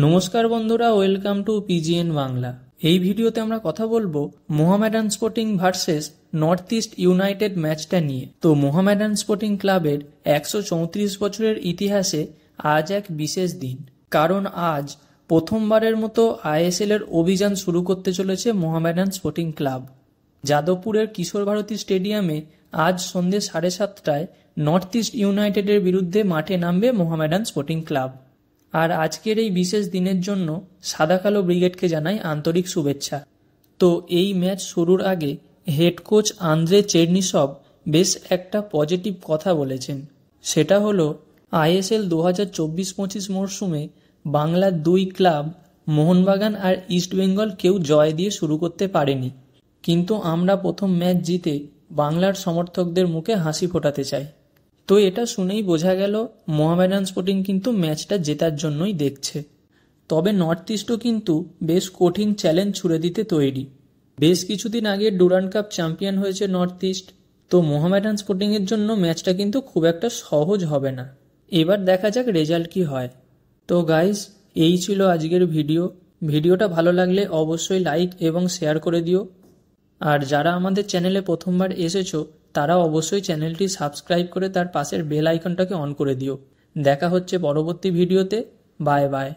নমস্কার বন্ধুরা, welcome to পিজিএন Bangla. এই ভিডিওতে আমরা কথা বলবো Mohammedan sporting versus north east United ম্যাচটা নিয়ে। তো মোহামেডান স্পোর্টিং ক্লাবের 134 বছরের ইতিহাসে আজ এক বিশেষ দিন, কারণ আজ প্রথমবারের মতো আইএসএল এর অভিযান শুরু করতে চলেছে মোহামেডান স্পোর্টিং ক্লাব। যাদবপুরের কিশোর ভারতী স্টেডিয়ামে আজ সন্ধ্যে 7:30টায় নর্থ ইস্ট ইউনাইটেডের বিরুদ্ধে মাঠে নামবে মোহামেডান স্পোর্টিং ক্লাব। আর আজকের এই বিশেষ দিনের জন্য সাদা কালো ব্রিগেডকে জানাই আন্তরিক শুভেচ্ছা। তো এই ম্যাচ শুরুর আগে হেড কোচ আন্দ্রে চেরনিসভ বেশ একটা পজিটিভ কথা বলেছেন। সেটা হলো আইএসএল 2024-25 মরশুমে বাংলার দুই ক্লাব মোহনবাগান আর ইস্টবেঙ্গল কেউ জয় দিয়ে শুরু করতে পারেনি, কিন্তু আমরা প্রথম ম্যাচ জিতে বাংলার সমর্থকদের মুখে হাসি ফোটাতে চাই। তো এটা শুনেই বোঝা গেল মোহামেডান স্পোর্টিং কিন্তু ম্যাচটা জেতার জন্যই দেখছে। তবে নর্থ ইস্টও কিন্তু বেশ কঠিন চ্যালেঞ্জ ছুড়ে দিতে তৈরি। বেশ কিছুদিন আগে ডুরান্ড কাপ চ্যাম্পিয়ন হয়েছে নর্থ ইস্ট, তো মোহামেডান স্পোর্টিংয়ের জন্য ম্যাচটা কিন্তু খুব একটা সহজ হবে না। এবার দেখা যাক রেজাল্ট কি হয়। তো গাইস, এই ছিল আজকের ভিডিওটা ভালো লাগলে অবশ্যই লাইক এবং শেয়ার করে দিও। আর যারা আমাদের চ্যানেলে প্রথমবার এসেছো তারা অবশ্যই চ্যানেলটি সাবস্ক্রাইব করে তার পাশের বেল আইকনটাকে অন করে দিও। দেখা হচ্ছে পরবর্তী ভিডিওতে। Bye bye.